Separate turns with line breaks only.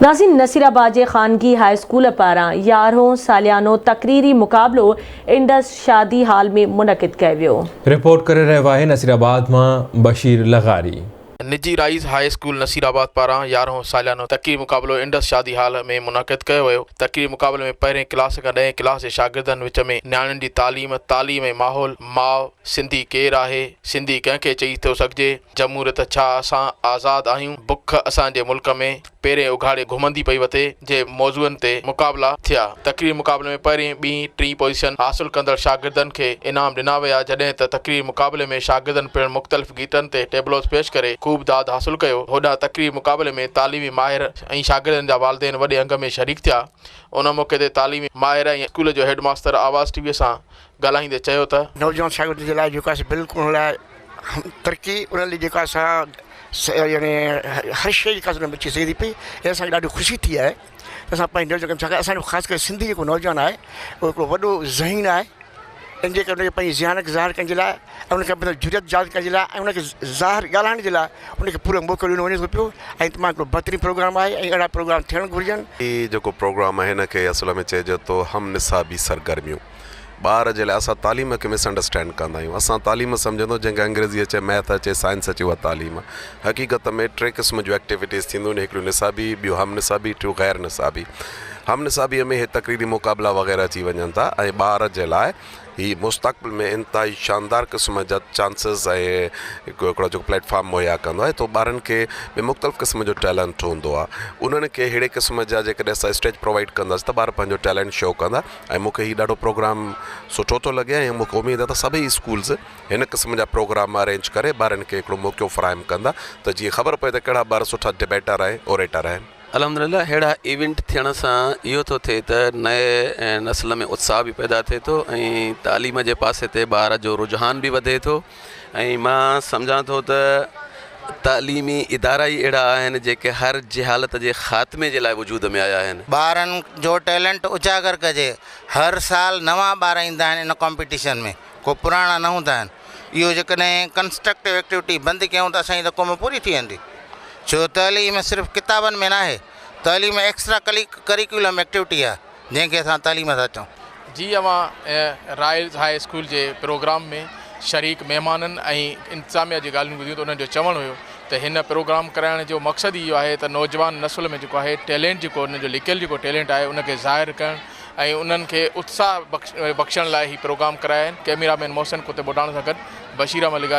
नाज़रीन, नसीराबाद जे खानगी high school पारां 11हों सालियानो तकरीरी मुक़ाबलो इंडस शादी हाल में मुनक़िद कयो वियो।
रिपोर्ट करे रहियो आहे नसीराबाद मां बशीर लगारी।
निजी राइज़ हाई स्कूल नसीराबाद पारां 11हों सालियानो तकरीरी मुक़ाबलो इंडस शादी हाल में मुनक़िद कयो वियो। तकरीरी मुक़ाबले में पहिरें क्लास खां 10 क्लास जे शागिर्दनि विच में न्याणियुनि जी तालीम ऐं माहौल, माउ सिंधी केरु आहे, सिंधी कंहिंखे चई थो सघिजे, जमहूरियत छा, असां आज़ाद आहियूं, बुख असांजे मुल्क में, पेरे उघाड़े घुमंदी पई वते जे मौज़ूअनि ते मुक़ाबला थिया। तकरीरी मुक़ाबले में पहिरीं, ॿीं, टीं पोज़ीशन हासिल कंदड़ शागिर्दनि खे इनाम ॾिना विया, जॾहिं त तकरीरी मुक़ाबले में शागिर्दनि पिणु मुख़्तलिफ़ गीतनि ते टेबलोस पेश करे ख़ूब दाद हासिल कयो। होॾां तकरीरी मुक़ाबले में तालीमी माहिर ऐं शागिर्दनि जा वालिदैन वॾे अंग में शरीक थिया। उन मौक़े ते तालीमी माहिर ऐं स्कूल जो हेड मास्टर आवाज़ टीवीअ सां ॻाल्हाईंदे चयो त
नौजवान शागिर्दनि जे लाइ जेको आहे बिल्कुलु तरक़ी उन लाइ जेका यानी हर शइ जेका उन में अची सघे थी पई ऐं असांखे ॾाढी ख़ुशी थी आहे त असां पंहिंजे नौजवान छाकाणि असांजो ख़ासि करे सिंधी जेको नौजवान आहे उहो हिकिड़ो वॾो ज़हीन आहे, इन जे करे उनखे पंहिंजी ज़हान खे ज़ाहिर करण जे लाइ ऐं उनखे जुरियत ज़ाहिर करण जे लाइ ऐं उनखे ज़ाहिर ॻाल्हाइण जे लाइ उनखे पूरो मौक़ो ॾिनो वञे थो पियो। ऐं तमामु हिकिड़ो बहितरीनु प्रोग्राम आहे ऐं अहिड़ा प्रोग्राम थियणु घुरिजनि।
हीउ जेको प्रोग्राम आहे हिनखे असुल में चइजे थो हम निसाबी सरगर्मियूं। ॿार जे लाइ असां तालीम खे मिसअंडरस्टैंड कंदा आहियूं। असां तालीम सम्झंदो जंहिंखे अंग्रेज़ी अचे, मैथ अचे, साइंस अचे, उहा तालीम आहे। हक़ीक़त में 3 क़िस्म जूं एक्टिविटीज़ थींदियूं आहिनि, हिकिड़ियूं निसाबी, ॿियूं हम निसाबी, टियों ग़ैर निसाबी। हम निसाबीअ में हे तकरीरी मुक़ाबला वग़ैरह अची वञनि था ऐं ॿार जे लाइ ही मुस्तक़बिल में इंतिहाई शानदार क़िस्म जा चांसिस ऐं हिकिड़ो जेको प्लेटफॉर्म मुहैया कंदो आहे, तो ॿारनि खे बि मुख़्तलिफ़ क़िस्म जो टैलेंट हूंदो आहे। उन्हनि खे अहिड़े क़िस्म जा जेकॾहिं असां स्टेज प्रोवाइड कंदासीं त ॿार पंहिंजो टैलेंट शो कंदा। ऐं मूंखे हीउ ॾाढो प्रोग्राम सुठो थो लॻे ऐं मूंखे उमेदु आहे त सभई स्कूल्स हिन क़िस्म जा प्रोग्राम अरेंज करे ॿारनि खे हिकिड़ो मौक़ो फ़राहम कंदा त जीअं ख़बर पए त कहिड़ा ॿार सुठा डिबेटर ऐं ओरेटर आहिनि।
अल्हम्दुलिल्लाह, अहिड़ा इवेंट थियण सां इहो थो थिए त नए नस्ल में उत्साह बि पैदा थिए थो ऐं तालीम जे पासे ते ॿार जो रुझान बि वधे थो। ऐं मां सम्झां थो त तालीमी इदारा ई अहिड़ा आहिनि जेके हर जहालत जे ख़ात्मे जे लाइ वजूद में आया आहिनि।
ॿारनि जो टैलेंट उजागर कजे। हर साल नवां ॿार ईंदा आहिनि इन कॉम्पिटिशन में, को पुराणा न हूंदा आहिनि। इहो जेकॾहिं कंस्ट्रक्टिव एक्टिविटी बंदि कयूं त असांजी त क़ौम पूरी थी वेंदी। छो तालीम सिर्फ़ु किताबनि में न आहे, तालीम एक्स्ट्रा करिकुलम एक्टिविटी आहे जंहिंखे असां तालीम था चऊं।
जीअं मां राइज़ हाई स्कूल जे प्रोग्राम में शरीक महिमाननि ऐं इंतिज़ामिया जी ॻाल्हियूं ॿुधियूं त उन्हनि जो चवणु हुयो त हिन प्रोग्राम कराइण जो मक़सदु इहो आहे त नौजवान नस्ल में जेको आहे टैलेंट, जेको उनजो लिकियलु जेको टैलेंट आहे उनखे ज़ाहिर करणु ऐं उन्हनि खे उत्साह बख़्शण लाइ ही प्रोग्राम कराया आहिनि। कैमरामैन मोहसिन कुते बोडाण सां गॾु बशीर अहमद लगारी।